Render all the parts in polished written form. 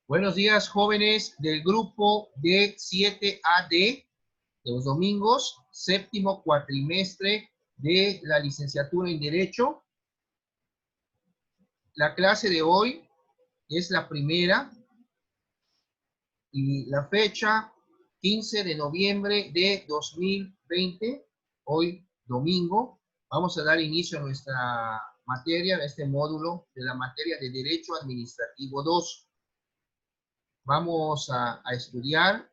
Buenos días, jóvenes del grupo de 7AD de los domingos, séptimo cuatrimestre de la licenciatura en Derecho. La clase de hoy es la primera y la fecha 15 de noviembre de 2020, hoy domingo. Vamos a dar inicio a nuestra materia, a este módulo de la materia de Derecho Administrativo 2. Vamos a estudiar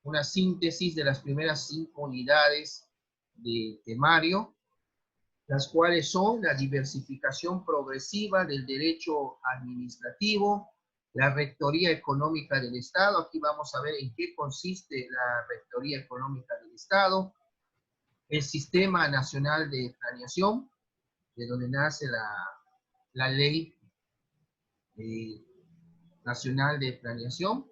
una síntesis de las primeras 5 unidades de temario, las cuales son la diversificación progresiva del derecho administrativo, la rectoría económica del Estado. Aquí vamos a ver en qué consiste la rectoría económica del Estado, el sistema nacional de planeación, de donde nace la ley nacional de planeación.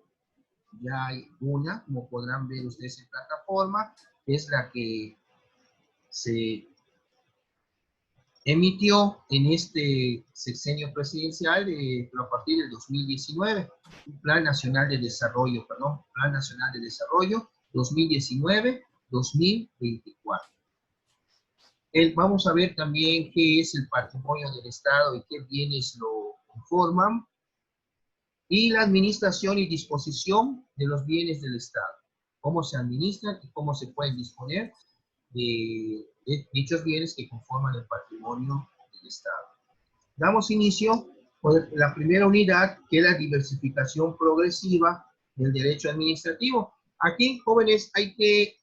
Ya hay una, como podrán ver ustedes en plataforma, que es la que se emitió en este sexenio presidencial, pero a partir del 2019, un Plan Nacional de Desarrollo, Plan Nacional de Desarrollo 2019-2024. Vamos a ver también qué es el patrimonio del Estado y qué bienes lo conforman, y la administración y disposición de los bienes del Estado, cómo se administran y cómo se pueden disponer de dichos bienes que conforman el patrimonio del Estado. Damos inicio con la primera unidad, que es la diversificación progresiva del derecho administrativo. Aquí, jóvenes, hay que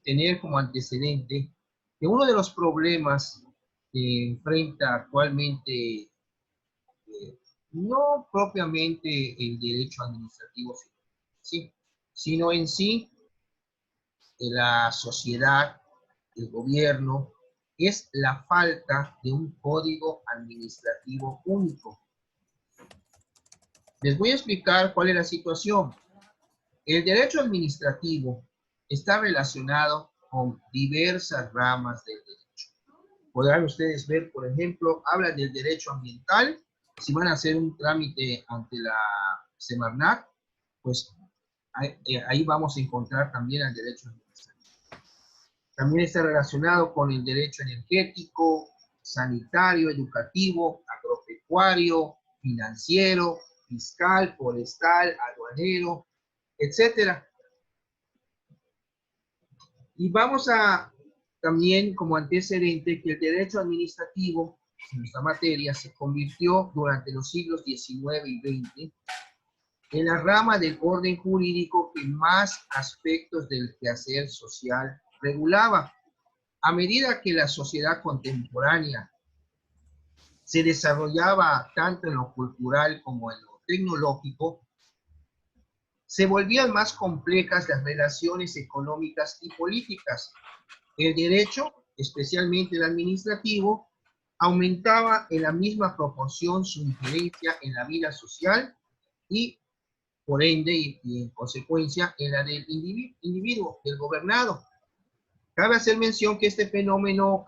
tener como antecedente que uno de los problemas que enfrenta actualmente no propiamente el derecho administrativo, sí, sino en sí la sociedad, el gobierno, es la falta de un código administrativo único. Les voy a explicar cuál es la situación. El derecho administrativo está relacionado con diversas ramas del derecho. Podrán ustedes ver, por ejemplo, habla del derecho ambiental. Si van a hacer un trámite ante la Semarnat, pues ahí vamos a encontrar también el derecho administrativo. También está relacionado con el derecho energético, sanitario, educativo, agropecuario, financiero, fiscal, forestal, aduanero, etcétera. Y vamos a también como antecedente que el derecho administrativo, en esta materia, se convirtió durante los siglos XIX y XX en la rama del orden jurídico que más aspectos del quehacer social regulaba. A medida que la sociedad contemporánea se desarrollaba tanto en lo cultural como en lo tecnológico, se volvían más complejas las relaciones económicas y políticas. El derecho, especialmente el administrativo, aumentaba en la misma proporción su injerencia en la vida social y, por ende, y en consecuencia, en la del individuo, del gobernado. Cabe hacer mención que este fenómeno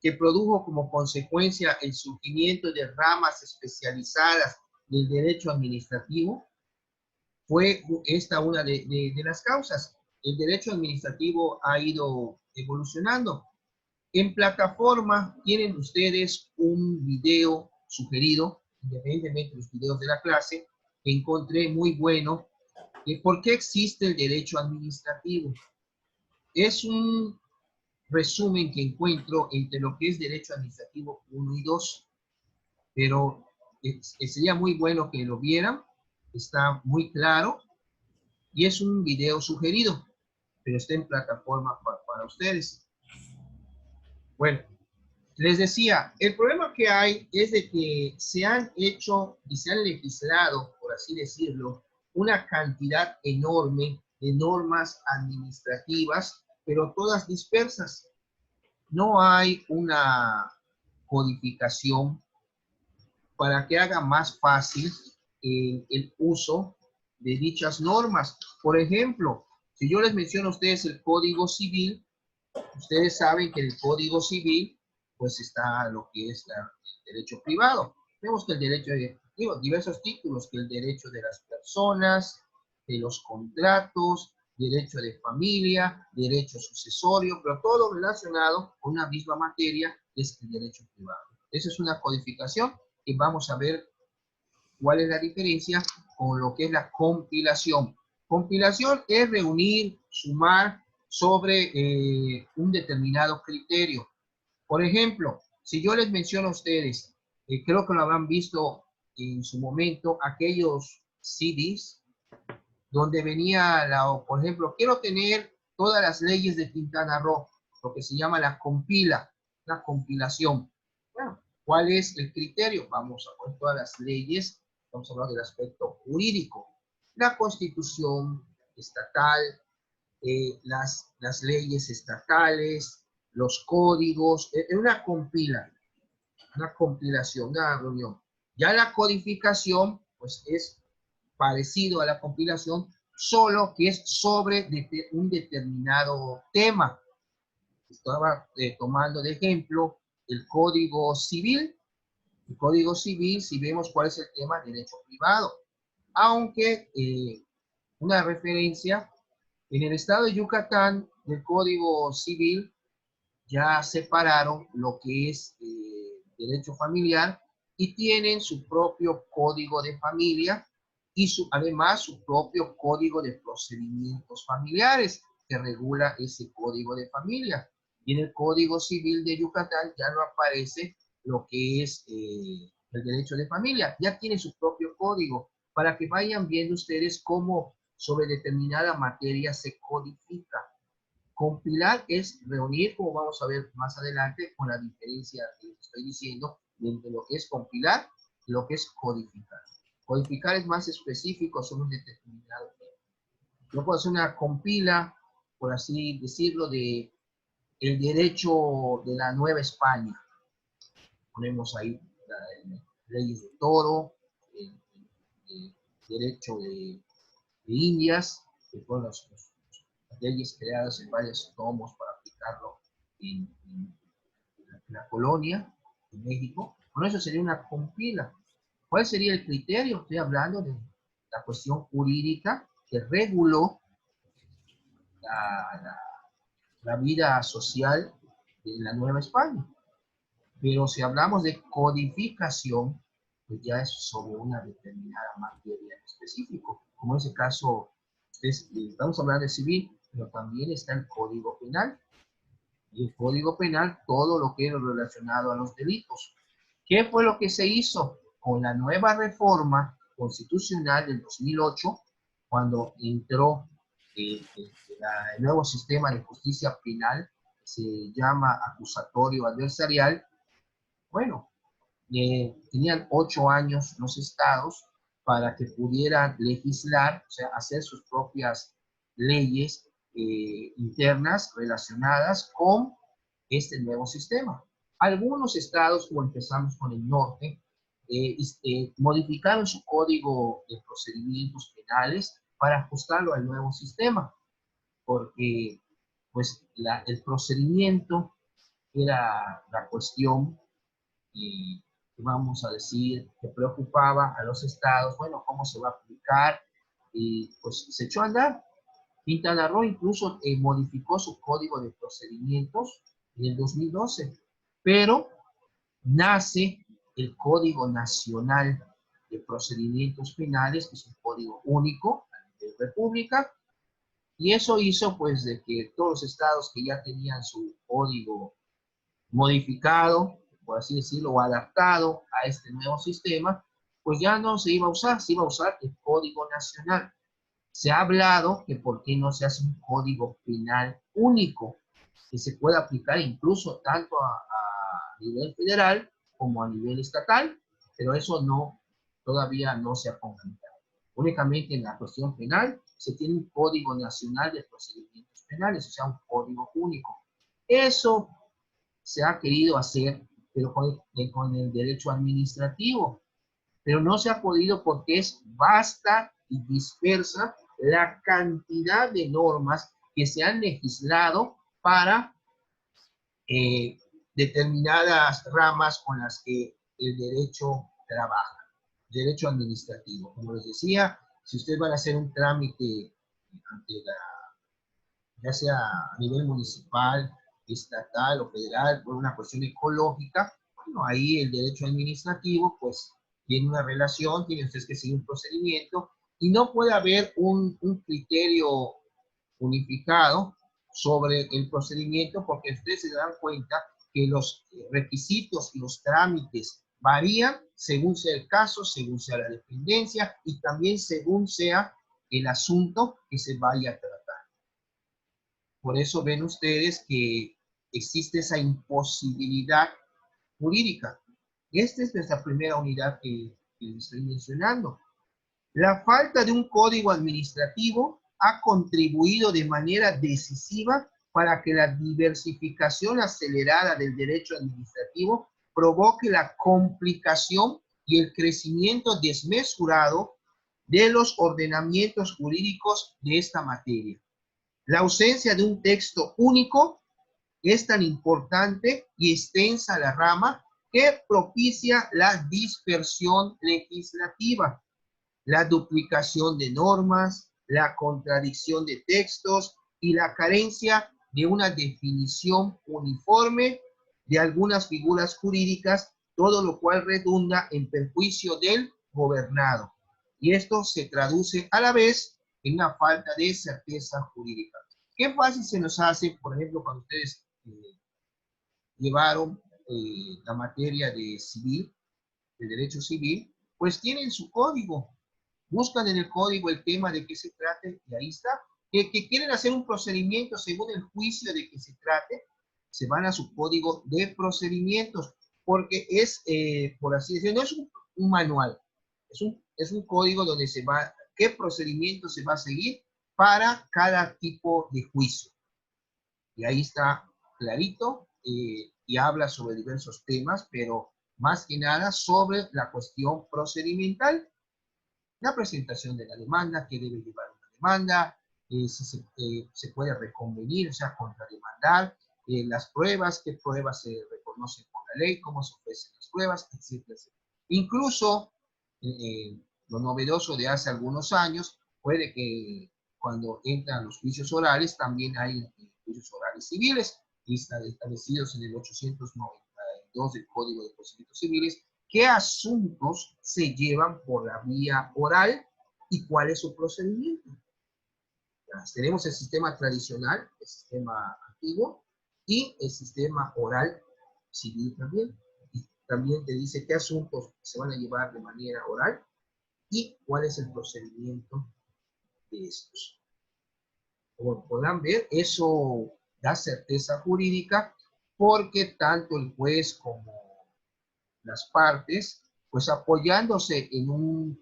que produjo como consecuencia el surgimiento de ramas especializadas del derecho administrativo, fue esta una de las causas. El derecho administrativo ha ido evolucionando. En plataforma tienen ustedes un video sugerido, independientemente de los videos de la clase, que encontré muy bueno, de por qué existe el derecho administrativo. Es un resumen que encuentro entre lo que es derecho administrativo 1 y 2, pero sería muy bueno que lo vieran, está muy claro, y es un video sugerido, pero está en plataforma para ustedes. Bueno, les decía, el problema que hay es de que se han hecho y se han legislado, por así decirlo, una cantidad enorme de normas administrativas, pero todas dispersas. No hay una codificación para que haga más fácil el uso de dichas normas. Por ejemplo, si yo les menciono a ustedes el Código Civil, ustedes saben que en el Código Civil pues está lo que es el derecho privado. Vemos que el derecho de, digo, diversos títulos, que el derecho de las personas, de los contratos, derecho de familia, derecho sucesorio, pero todo relacionado con una misma materia, que es el derecho privado. Esa es una codificación y vamos a ver cuál es la diferencia con lo que es la compilación. Compilación es reunir, sumar sobre un determinado criterio. Por ejemplo, si yo les menciono a ustedes, creo que lo habrán visto en su momento, aquellos CDs donde venía, por ejemplo, quiero tener todas las leyes de Quintana Roo, lo que se llama la compilación. Bueno, ¿cuál es el criterio? Vamos a poner todas las leyes, vamos a hablar del aspecto jurídico. La Constitución estatal, las leyes estatales, los códigos, una compilación, una reunión. Ya la codificación, pues es parecido a la compilación, solo que es sobre un determinado tema. Estaba tomando de ejemplo el Código Civil. El Código Civil, si vemos cuál es el tema, derecho privado. Aunque una referencia, en el estado de Yucatán, del Código Civil, ya separaron lo que es derecho familiar y tienen su propio código de familia y además su propio código de procedimientos familiares que regula ese código de familia. Y en el Código Civil de Yucatán ya no aparece lo que es el derecho de familia, ya tiene su propio código para que vayan viendo ustedes cómo sobre determinada materia se codifica. Compilar es reunir, como vamos a ver más adelante, con la diferencia que estoy diciendo entre lo que es compilar y lo que es codificar. Codificar es más específico sobre un determinado tema. Yo puedo hacer una compila, por así decirlo, de el derecho de la Nueva España. Ponemos ahí las leyes de Toro, el derecho de Indias, que fueron las leyes creadas en varios tomos para aplicarlo en la colonia, en México. Bueno, eso sería una compila. ¿Cuál sería el criterio? Estoy hablando de la cuestión jurídica que reguló la, la, la vida social de la Nueva España. Pero si hablamos de codificación, pues ya es sobre una determinada materia en específico. Como en ese caso, estamos hablando de civil, pero también está el Código Penal. Y el Código Penal, todo lo que era relacionado a los delitos. ¿Qué fue lo que se hizo con la nueva reforma constitucional del 2008, cuando entró el nuevo sistema de justicia penal, se llama acusatorio adversarial? Bueno, tenían 8 años los estados para que pudieran legislar, o sea, hacer sus propias leyes internas relacionadas con este nuevo sistema. Algunos estados, como empezamos con el norte, modificaron su código de procedimientos penales para ajustarlo al nuevo sistema, porque pues el procedimiento era la cuestión vamos a decir, que preocupaba a los estados, bueno, ¿cómo se va a aplicar? Y pues se echó a andar. Quintana Roo incluso modificó su código de procedimientos en el 2012, pero nace el Código Nacional de Procedimientos Penales, que es un código único a nivel república, y eso hizo pues de que todos los estados que ya tenían su código modificado, por así decirlo, o adaptado a este nuevo sistema, pues ya no se iba a usar, se iba a usar el Código Nacional. Se ha hablado que por qué no se hace un código penal único, que se pueda aplicar incluso tanto a nivel federal como a nivel estatal, pero eso no, todavía no se ha concretado. Únicamente en la cuestión penal se tiene un Código Nacional de Procedimientos Penales, o sea, un código único. Eso se ha querido hacer, pero con el derecho administrativo, pero no se ha podido porque es vasta y dispersa la cantidad de normas que se han legislado para determinadas ramas con las que el derecho trabaja. Derecho administrativo. Como les decía, si ustedes van a hacer un trámite ante ya sea a nivel municipal, estatal o federal, por una cuestión ecológica, bueno, ahí el derecho administrativo, pues, tiene una relación, tienen ustedes que seguir un procedimiento, y no puede haber un criterio unificado sobre el procedimiento, porque ustedes se dan cuenta que los requisitos y los trámites varían según sea el caso, según sea la dependencia y también según sea el asunto que se vaya a tratar. Por eso ven ustedes que existe esa imposibilidad jurídica. Esta es nuestra primera unidad que les estoy mencionando. La falta de un código administrativo ha contribuido de manera decisiva para que la diversificación acelerada del derecho administrativo provoque la complicación y el crecimiento desmesurado de los ordenamientos jurídicos de esta materia. La ausencia de un texto único es tan importante y extensa la rama que propicia la dispersión legislativa, la duplicación de normas, la contradicción de textos y la carencia de una definición uniforme de algunas figuras jurídicas, todo lo cual redunda en perjuicio del gobernado. Y esto se traduce a la vez en una falta de certeza jurídica. Qué fácil se nos hace, por ejemplo, cuando ustedes llevaron la materia de civil, de derecho civil, pues tienen su código. Buscan en el código el tema de qué se trate y ahí está. Que quieren hacer un procedimiento según el juicio de que se trate, se van a su código de procedimientos, porque es, por así decirlo, no es un manual, es un código donde se va, qué procedimiento se va a seguir para cada tipo de juicio. Y ahí está clarito y habla sobre diversos temas, pero más que nada sobre la cuestión procedimental, la presentación de la demanda, qué debe llevar una demanda, si se puede reconvenir, o sea, contrademandar, las pruebas, qué pruebas se reconocen por la ley, cómo se ofrecen las pruebas, etcétera, etcétera. Incluso, lo novedoso de hace algunos años, puede que cuando entran los juicios orales, también hay juicios orales civiles, establecidos en el 892 del Código de Procedimientos Civiles, qué asuntos se llevan por la vía oral y cuál es su procedimiento. Tenemos el sistema tradicional, el sistema antiguo y el sistema oral civil también. Y también te dice qué asuntos se van a llevar de manera oral y cuál es el procedimiento de estos. Como podrán ver, eso da certeza jurídica porque tanto el juez como las partes, pues apoyándose en un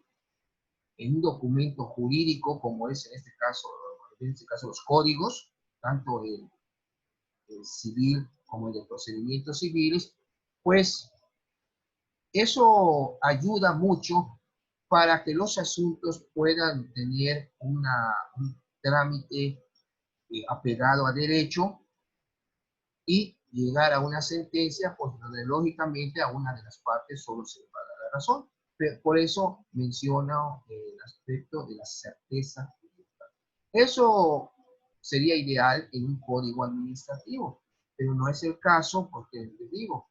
documento jurídico como es en este caso los códigos, tanto el civil como el de procedimientos civiles, pues eso ayuda mucho para que los asuntos puedan tener un trámite apegado a derecho y llegar a una sentencia, pues donde lógicamente a una de las partes solo se le va a dar la razón. Por eso menciono el aspecto de la certeza jurídica. Eso sería ideal en un código administrativo, pero no es el caso porque, les digo,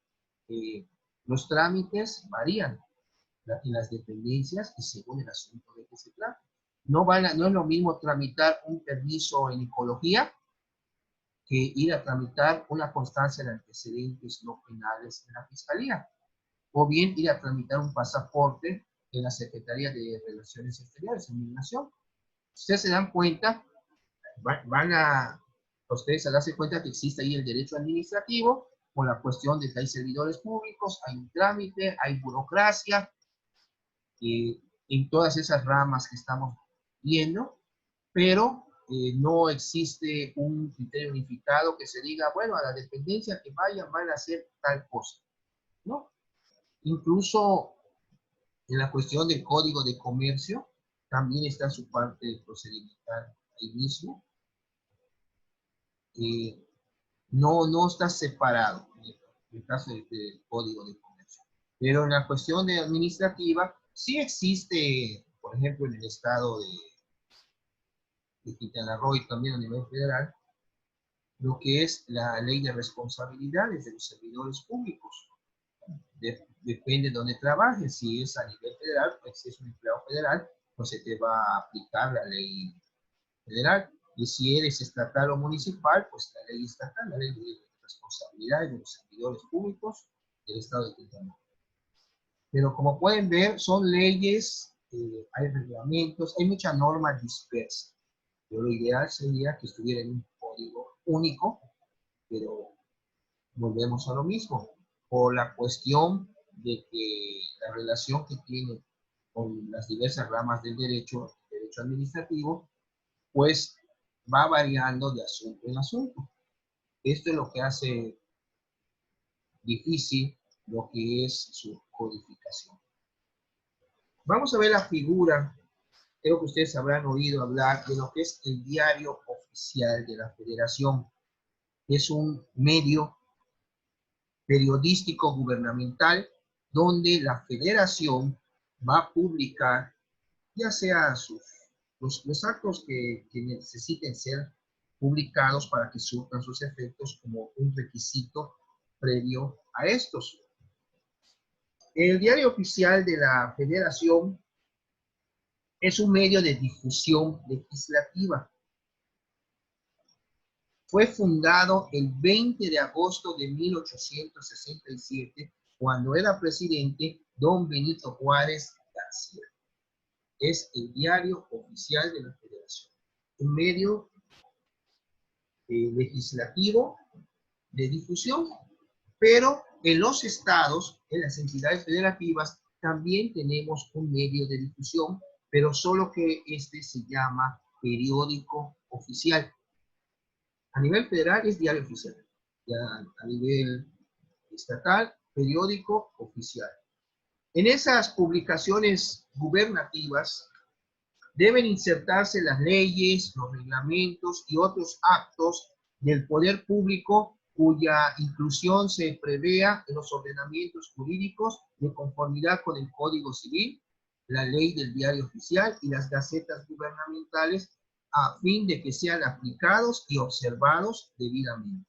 los trámites varían en las dependencias y según el asunto de que se trata. No es lo mismo tramitar un permiso en ecología que ir a tramitar una constancia de antecedentes no penales en la Fiscalía, o bien ir a tramitar un pasaporte en la Secretaría de Relaciones Exteriores, en Migración. Ustedes se dan cuenta, ustedes a darse cuenta que existe ahí el derecho administrativo, con la cuestión de que hay servidores públicos, hay un trámite, hay burocracia, en todas esas ramas que estamos viendo, pero no existe un criterio unificado que se diga, bueno, a la dependencia que vayan van a hacer tal cosa, ¿no? Incluso en la cuestión del Código de Comercio, también está su parte procedimental ahí mismo. No está separado en el caso del Código de Comercio. Pero en la cuestión de administrativa, sí existe, por ejemplo, en el estado de Quintana Roo y también a nivel federal, lo que es la ley de responsabilidades de los servidores públicos. Depende de dónde trabajes. Si es a nivel federal, pues si es un empleado federal, pues se te va a aplicar la ley federal. Y si eres estatal o municipal, pues la ley estatal, la ley de responsabilidades de los servidores públicos del estado de Quintana Roo. Pero como pueden ver, son leyes, hay reglamentos, hay mucha norma dispersa. Pero lo ideal sería que estuviera en un código único, pero volvemos a lo mismo, por la cuestión de que la relación que tiene con las diversas ramas del derecho administrativo, pues va variando de asunto en asunto. Esto es lo que hace difícil lo que es su codificación. Vamos a ver la figura. Creo que ustedes habrán oído hablar de lo que es el diario oficial de la Federación. Es un medio periodístico gubernamental donde la Federación va a publicar ya sea los actos que necesiten ser publicados para que surtan sus efectos como un requisito previo a estos. El diario oficial de la Federación es un medio de difusión legislativa. Fue fundado el 20 de agosto de 1867, cuando era presidente don Benito Juárez García. Es el diario oficial de la Federación, un medio legislativo de difusión, pero en los estados, en las entidades federativas, también tenemos un medio de difusión, pero solo que este se llama periódico oficial. A nivel federal es diario oficial, ya a nivel estatal, periódico oficial. En esas publicaciones gubernativas deben insertarse las leyes, los reglamentos y otros actos del poder público cuya inclusión se prevea en los ordenamientos jurídicos de conformidad con el Código Civil, la ley del diario oficial y las gacetas gubernamentales a fin de que sean aplicados y observados debidamente.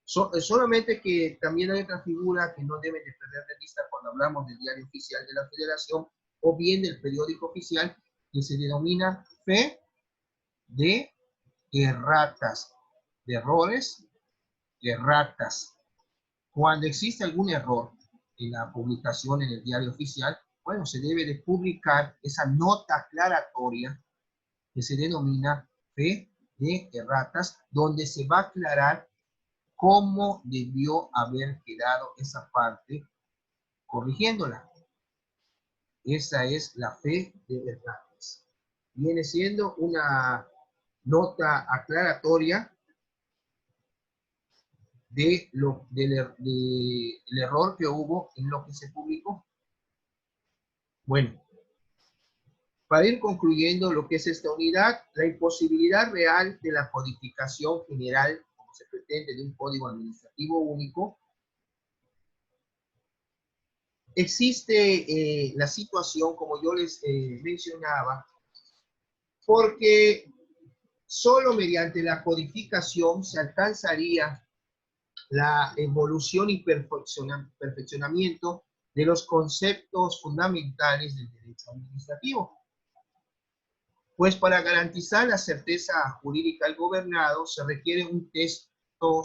Solamente que también hay otra figura que no deben de perder de vista cuando hablamos del diario oficial de la Federación o bien del periódico oficial, que se denomina fe de erratas, de errores, erratas. Cuando existe algún error en la publicación en el diario oficial, bueno, se debe de publicar esa nota aclaratoria que se denomina fe de erratas, donde se va a aclarar cómo debió haber quedado esa parte corrigiéndola. Esa es la fe de erratas. Viene siendo una nota aclaratoria del error que hubo en lo que se publicó. Bueno, para ir concluyendo lo que es esta unidad, la imposibilidad real de la codificación general, como se pretende, de un código administrativo único. Existe la situación, como yo les mencionaba, porque solo mediante la codificación se alcanzaría la evolución y perfeccionamiento de los conceptos fundamentales del derecho administrativo. Pues para garantizar la certeza jurídica al gobernado se requiere un texto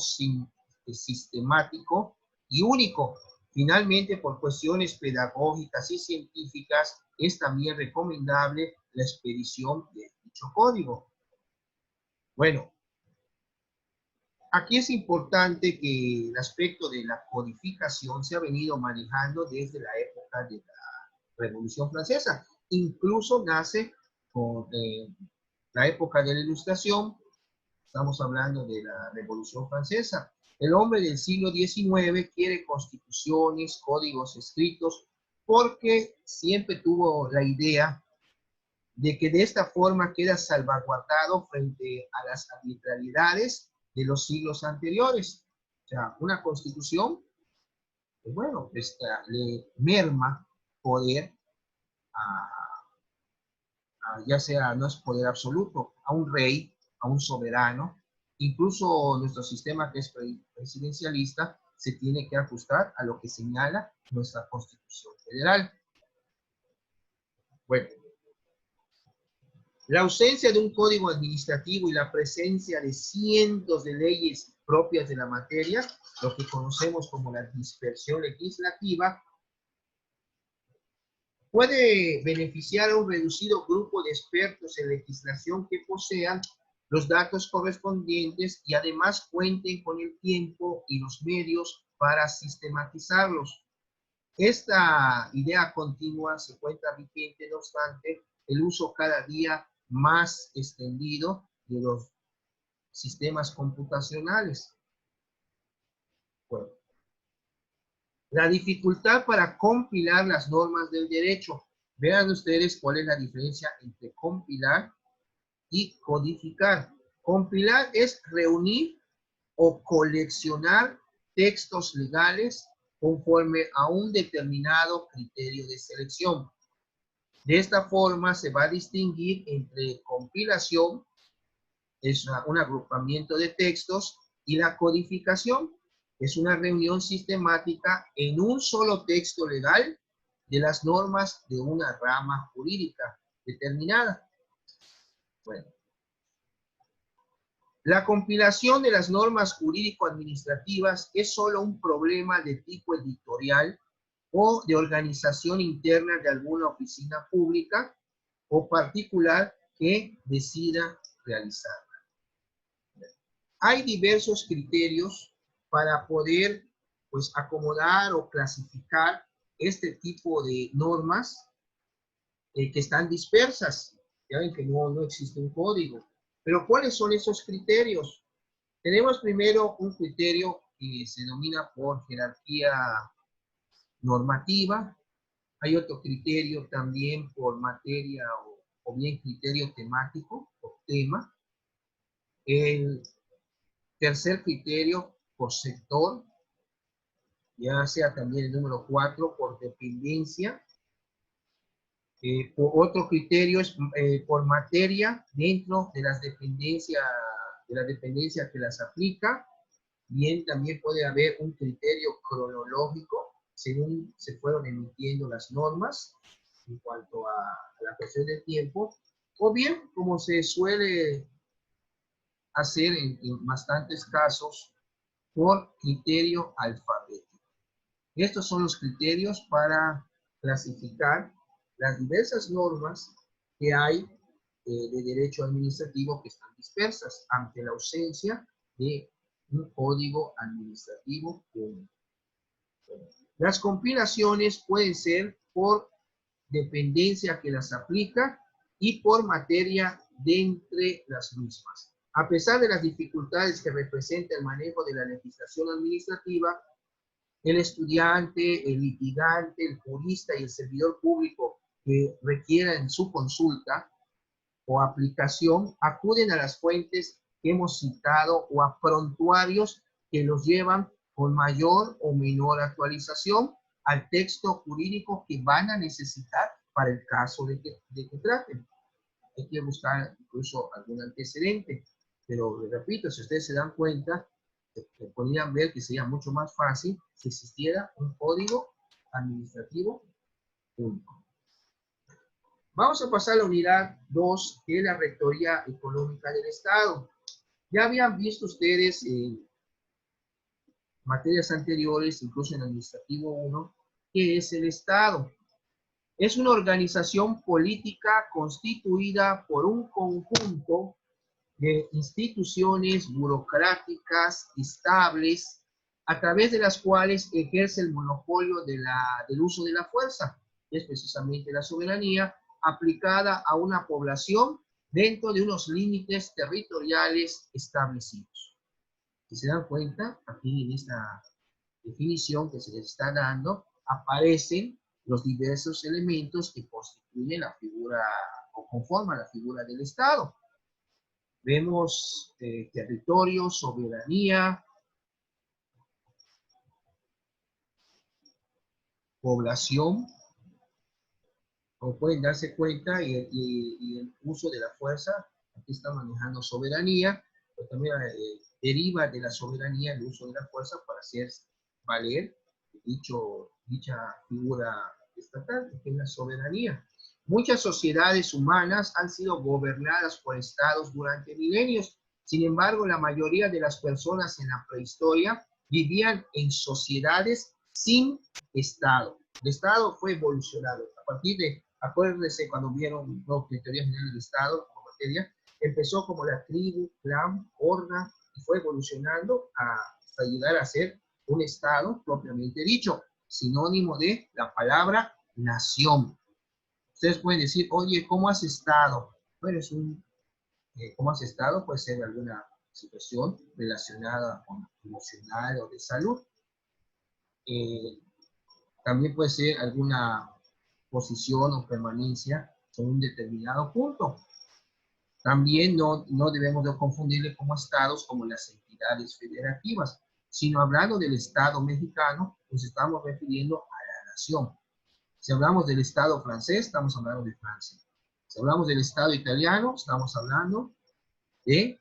sistemático y único. Finalmente, por cuestiones pedagógicas y científicas, es también recomendable la expedición de dicho código. Bueno, aquí es importante que el aspecto de la codificación se ha venido manejando desde la época de la Revolución Francesa. Incluso nace con la época de la Ilustración. Estamos hablando de la Revolución Francesa. El hombre del siglo XIX quiere constituciones, códigos escritos, porque siempre tuvo la idea de que de esta forma queda salvaguardado frente a las arbitrariedades de los siglos anteriores. O sea, una constitución pues bueno, le merma poder ya sea, no es poder absoluto, a un rey, a un soberano. Incluso nuestro sistema que es presidencialista se tiene que ajustar a lo que señala nuestra Constitución Federal. Bueno, la ausencia de un código administrativo y la presencia de cientos de leyes propias de la materia, lo que conocemos como la dispersión legislativa, puede beneficiar a un reducido grupo de expertos en legislación que posean los datos correspondientes y además cuenten con el tiempo y los medios para sistematizarlos. Esta idea continua se encuentra vigente, no obstante, el uso cada día más extendido de los sistemas computacionales. Bueno, la dificultad para compilar las normas del derecho. Vean ustedes cuál es la diferencia entre compilar y codificar. Compilar es reunir o coleccionar textos legales conforme a un determinado criterio de selección. De esta forma se va a distinguir entre compilación, es un agrupamiento de textos, y la codificación, es una reunión sistemática en un solo texto legal de las normas de una rama jurídica determinada. Bueno, la compilación de las normas jurídico-administrativas es solo un problema de tipo editorial o de organización interna de alguna oficina pública o particular que decida realizarla. Hay diversos criterios para poder, pues, acomodar o clasificar este tipo de normas que están dispersas. Ya ven que no existe un código. Pero ¿cuáles son esos criterios? Tenemos primero un criterio que se denomina por jerarquía normativa. Hay otro criterio también por materia o bien criterio temático, por tema. El tercer criterio por sector, ya sea también el número 4 por dependencia. Otro criterio es por materia dentro de las dependencias, que las aplica. Bien, también puede haber un criterio cronológico según se fueron emitiendo las normas en cuanto a la cuestión del tiempo, o bien, como se suele hacer en bastantes casos, por criterio alfabético. Estos son los criterios para clasificar las diversas normas que hay de derecho administrativo que están dispersas ante la ausencia de un código administrativo único. Las compilaciones pueden ser por dependencia que las aplica y por materia de entre las mismas. A pesar de las dificultades que representa el manejo de la legislación administrativa, el estudiante, el litigante, el jurista y el servidor público que requieran su consulta o aplicación acuden a las fuentes que hemos citado o a prontuarios que los llevan con mayor o menor actualización al texto jurídico que van a necesitar para el caso de que traten. Hay que buscar incluso algún antecedente, pero les repito, si ustedes se dan cuenta, podrían ver que sería mucho más fácil si existiera un código administrativo único. Vamos a pasar a la unidad 2, que es la Rectoría Económica del Estado. Ya habían visto ustedes en materias anteriores, incluso en Administrativo 1, qué es el Estado. Es una organización política constituida por un conjunto de instituciones burocráticas estables, a través de las cuales ejerce el monopolio del uso de la fuerza, que es precisamente la soberanía, aplicada a una población dentro de unos límites territoriales establecidos. Si se dan cuenta, aquí en esta definición que se les está dando, aparecen los diversos elementos que constituyen la figura o conforman la figura del Estado. Vemos territorio, soberanía, población, como pueden darse cuenta, y el uso de la fuerza. Aquí está manejando soberanía, pero también deriva de la soberanía el uso de la fuerza para hacer valer dicha figura estatal, que es la soberanía. Muchas sociedades humanas han sido gobernadas por estados durante milenios. Sin embargo, la mayoría de las personas en la prehistoria vivían en sociedades sin estado. El estado fue evolucionado. A partir de, acuérdense cuando vieron la teoría general del estado como materia, empezó como la tribu, clan, horda, y fue evolucionando hasta llegar a ser un estado propiamente dicho, sinónimo de la palabra nación. Ustedes pueden decir, oye, ¿cómo has estado? Bueno, ¿cómo has estado? Puede ser alguna situación relacionada con emocional o de salud. También puede ser alguna posición o permanencia en un determinado punto. También no debemos de confundirle como estados como las entidades federativas, sino hablando del Estado mexicano, nos estamos refiriendo a la nación. Si hablamos del Estado francés, estamos hablando de Francia. Si hablamos del Estado italiano, estamos hablando de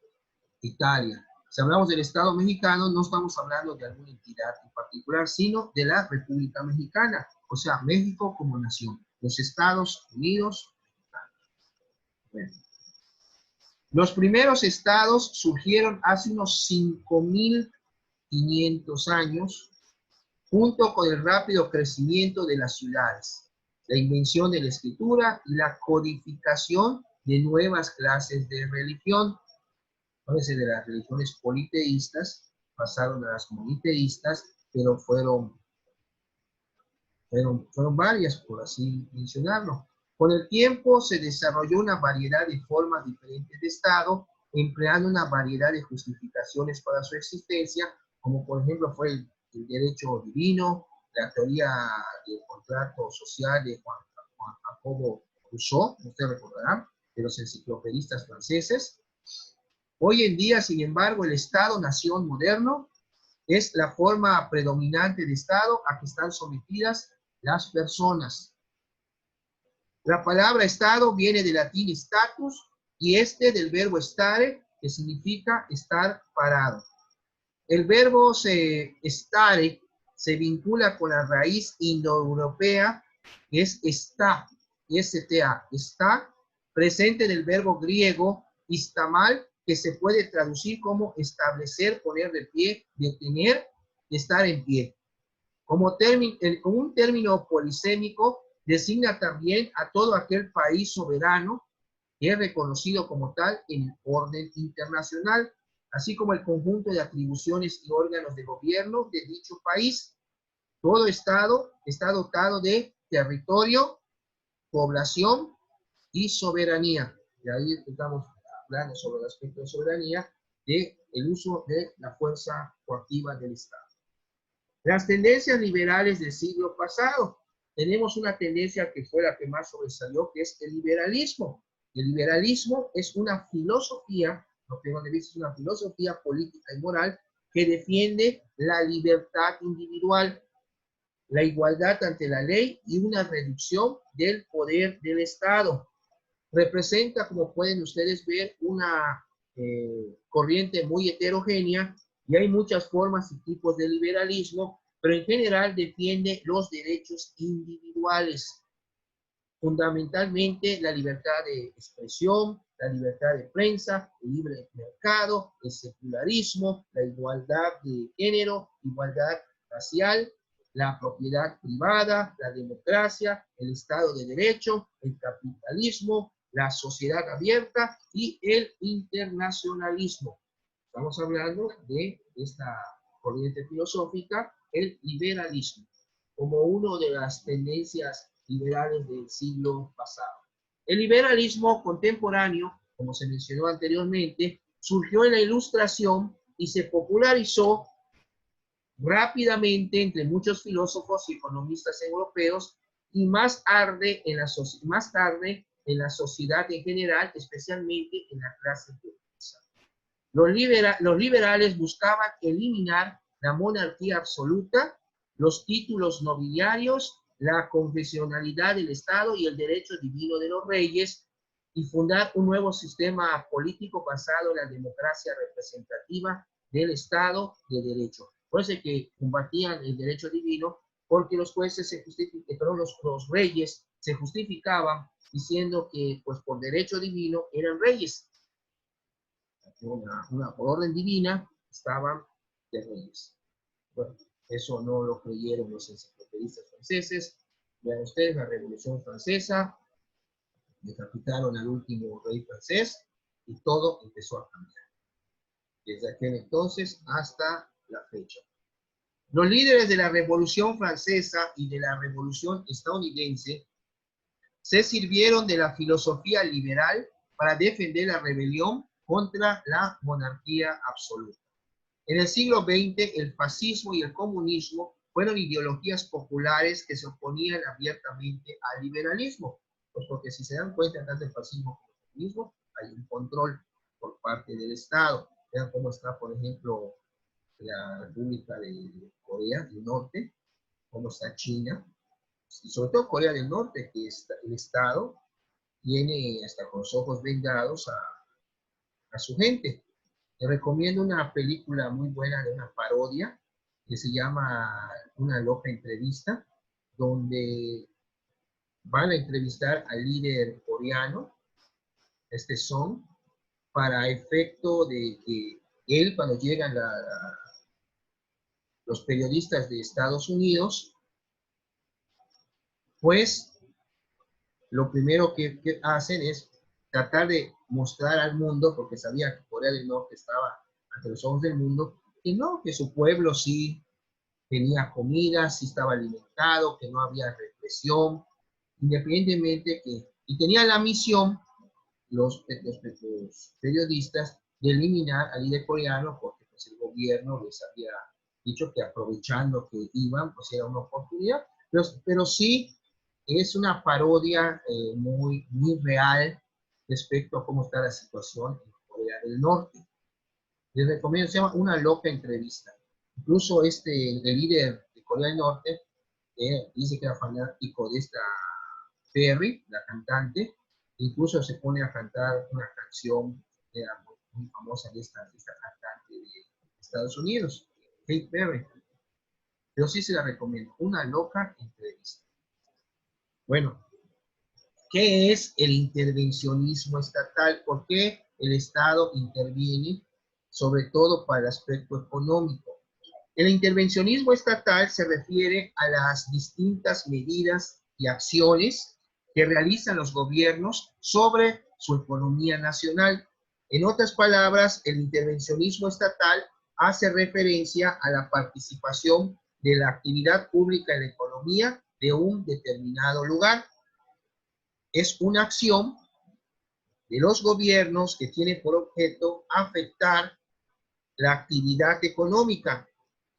Italia. Si hablamos del Estado mexicano, no estamos hablando de alguna entidad en particular, sino de la República Mexicana, o sea, México como nación, los Estados Unidos mexicanos. Bueno. Los primeros estados surgieron hace unos 5.500 años, junto con el rápido crecimiento de las ciudades, la invención de la escritura y la codificación de nuevas clases de religión. Entonces, de las religiones politeístas pasaron a las moniteístas, pero fueron varias, por así mencionarlo. Con el tiempo se desarrolló una variedad de formas diferentes de Estado, empleando una variedad de justificaciones para su existencia, como por ejemplo fue el derecho divino, la teoría del contrato social de Juan Jacobo Rousseau, usted recordará, de los enciclopedistas franceses. Hoy en día, sin embargo, el Estado-nación moderno es la forma predominante de Estado a que están sometidas las personas. La palabra Estado viene del latín status y del verbo stare, que significa estar parado. El verbo stare se vincula con la raíz indoeuropea, que es está, está, presente en el verbo griego istamal, que se puede traducir como establecer, poner de pie, detener, estar en pie. Como un término polisémico, designa también a todo aquel país soberano que es reconocido como tal en el orden internacional, así como el conjunto de atribuciones y órganos de gobierno de dicho país. Todo Estado está dotado de territorio, población y soberanía. Y ahí estamos hablando sobre el aspecto de soberanía, del uso de la fuerza coactiva del Estado. Las tendencias liberales del siglo pasado. Tenemos una tendencia que fue la que más sobresalió, que es el liberalismo. El liberalismo es una filosofía, lo que hemos visto es una filosofía política y moral que defiende la libertad individual, la igualdad ante la ley y una reducción del poder del Estado. Representa, como pueden ustedes ver, una corriente muy heterogénea y hay muchas formas y tipos de liberalismo, pero en general defiende los derechos individuales, fundamentalmente la libertad de expresión, la libertad de prensa, el libre mercado, el secularismo, la igualdad de género, igualdad racial, la propiedad privada, la democracia, el Estado de Derecho, el capitalismo, la sociedad abierta y el internacionalismo. Estamos hablando de esta corriente filosófica, el liberalismo, como una de las tendencias liberales del siglo pasado. El liberalismo contemporáneo, como se mencionó anteriormente, surgió en la Ilustración y se popularizó rápidamente entre muchos filósofos y economistas europeos y más tarde en la sociedad en general, especialmente en la clase burguesa. Los liberales buscaban eliminar la monarquía absoluta, los títulos nobiliarios la confesionalidad del Estado y el derecho divino de los reyes, y fundar un nuevo sistema político basado en la democracia representativa del Estado de Derecho. Por eso es que combatían el derecho divino, porque los jueces se justificaban, los reyes se justificaban diciendo que pues por derecho divino eran reyes. Por orden divina estaban de reyes. Bueno, eso no lo creyeron los enciclopedistas franceses. Vean ustedes la Revolución Francesa, decapitaron al último rey francés y todo empezó a cambiar. Desde aquel entonces hasta la fecha. Los líderes de la Revolución Francesa y de la Revolución Estadounidense se sirvieron de la filosofía liberal para defender la rebelión contra la monarquía absoluta. En el siglo XX, el fascismo y el comunismo fueron ideologías populares que se oponían abiertamente al liberalismo. Pues porque si se dan cuenta, tanto el fascismo como el comunismo, hay un control por parte del Estado. Vean cómo está, por ejemplo, la República de Corea del Norte, cómo está China, y sobre todo Corea del Norte, que el Estado tiene hasta con los ojos vendados a su gente. Te recomiendo una película muy buena de una parodia que se llama Una loca entrevista, donde van a entrevistar al líder coreano, Song, para efecto de que él, cuando llegan los periodistas de Estados Unidos, pues lo primero que hacen es tratar de mostrar al mundo, porque sabía que Corea del Norte estaba ante los ojos del mundo, que no, que su pueblo sí tenía comida, sí estaba alimentado, que no había represión, independientemente que, y tenía la misión, los periodistas, de eliminar al líder coreano, porque pues, el gobierno les había dicho que aprovechando que iban, pues era una oportunidad, pero sí es una parodia muy, muy real respecto a cómo está la situación en Corea del Norte. Les recomiendo, se llama Una loca entrevista. Incluso el líder de Corea del Norte dice que era fanático de esta Perry, la cantante, incluso se pone a cantar una canción que era muy, muy famosa de esta cantante de Estados Unidos, Katy Perry. Pero sí se la recomiendo, Una loca entrevista. Bueno, ¿qué es el intervencionismo estatal? ¿Por qué el Estado interviene, sobre todo para el aspecto económico? El intervencionismo estatal se refiere a las distintas medidas y acciones que realizan los gobiernos sobre su economía nacional. En otras palabras, el intervencionismo estatal hace referencia a la participación de la actividad pública en la economía de un determinado lugar. Es una acción de los gobiernos que tiene por objeto afectar la actividad económica.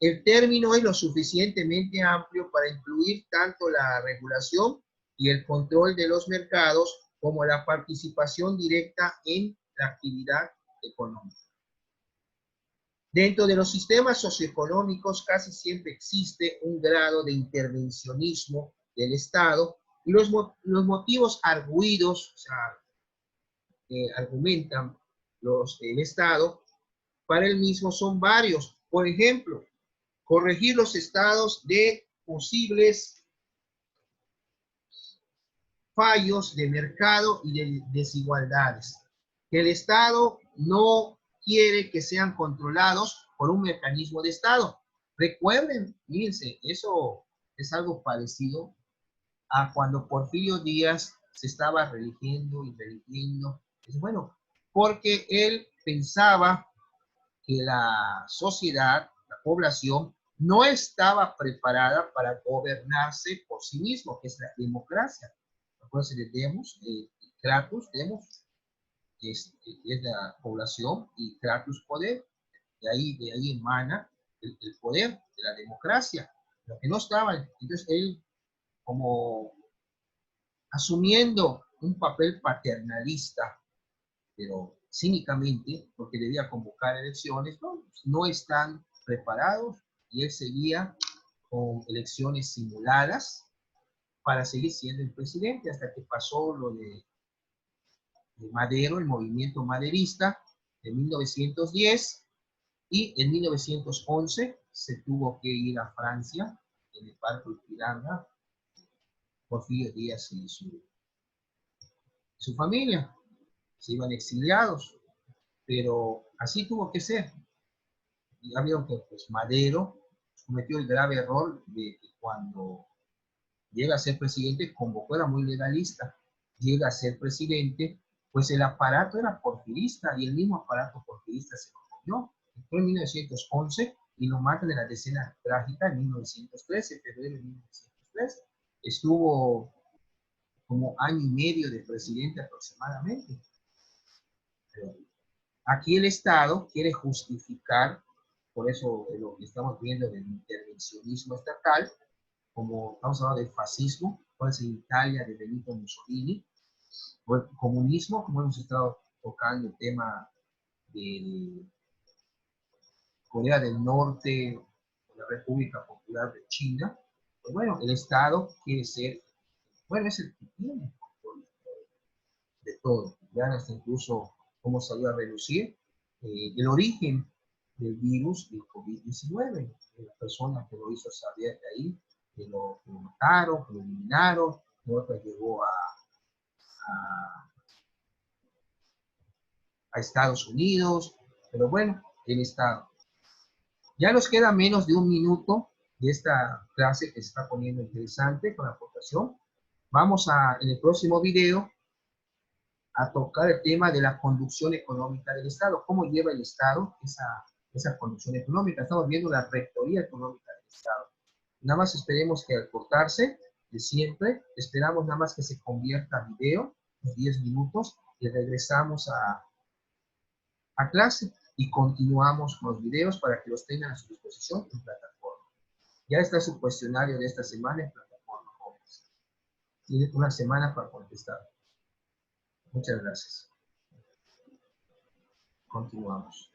El término es lo suficientemente amplio para incluir tanto la regulación y el control de los mercados como la participación directa en la actividad económica. Dentro de los sistemas socioeconómicos casi siempre existe un grado de intervencionismo del Estado y los motivos arguidos, o sea, argumentan el Estado, para el mismo son varios. Por ejemplo, corregir los estados de posibles fallos de mercado y de desigualdades, que el Estado no quiere que sean controlados por un mecanismo de Estado. Recuerden, fíjense, eso es algo parecido a cuando Porfirio Díaz se estaba religiendo y religiendo. Es bueno, porque él pensaba que la sociedad, la población, no estaba preparada para gobernarse por sí mismo, que es la democracia. Acuérdense de Demos, Kratos, Demos es la población y Kratos poder. De ahí emana el poder de la democracia. Lo que no estaba, entonces él como asumiendo un papel paternalista, pero cínicamente, porque debía convocar elecciones, no están preparados y él seguía con elecciones simuladas para seguir siendo el presidente hasta que pasó lo de Madero, el movimiento maderista en 1910, y en 1911 se tuvo que ir a Francia, en el Parque Ipiranga, Porfirio Díaz y su familia. Se iban exiliados, pero así tuvo que ser. Y ya vieron que pues, Madero cometió el grave error de que cuando llega a ser presidente, convocó, era muy legalista, llega a ser presidente, pues el aparato era porfirista y el mismo aparato porfirista se comió. Fue en 1911 y lo matan en la decena trágica en 1913, febrero de 1913. Estuvo como año y medio de presidente aproximadamente. Pero aquí el Estado quiere justificar, por eso lo que estamos viendo del intervencionismo estatal, como estamos hablando del fascismo, puede ser Italia de Benito Mussolini, o el comunismo, como hemos estado tocando el tema de Corea del Norte, o la República Popular de China. Pues bueno, el Estado quiere ser, bueno, es el que tiene control de todo. Vean hasta incluso cómo salió a relucir el origen del virus del COVID-19. La persona que lo hizo saber de ahí, que lo mataron, que lo eliminaron, otra llegó a Estados Unidos, pero bueno, el Estado. Ya nos queda menos de un minuto de esta clase que se está poniendo interesante con la aportación. Vamos en el próximo video a tocar el tema de la conducción económica del Estado, cómo lleva el Estado esa conducción económica. Estamos viendo la rectoría económica del Estado. Nada más esperemos que al cortarse, de siempre, esperamos nada más que se convierta a video, 10 minutos, y regresamos a clase y continuamos con los videos para que los tengan a su disposición en plataforma. Ya está su cuestionario de esta semana en plataforma, jóvenes. Tiene una semana para contestar. Muchas gracias. Continuamos.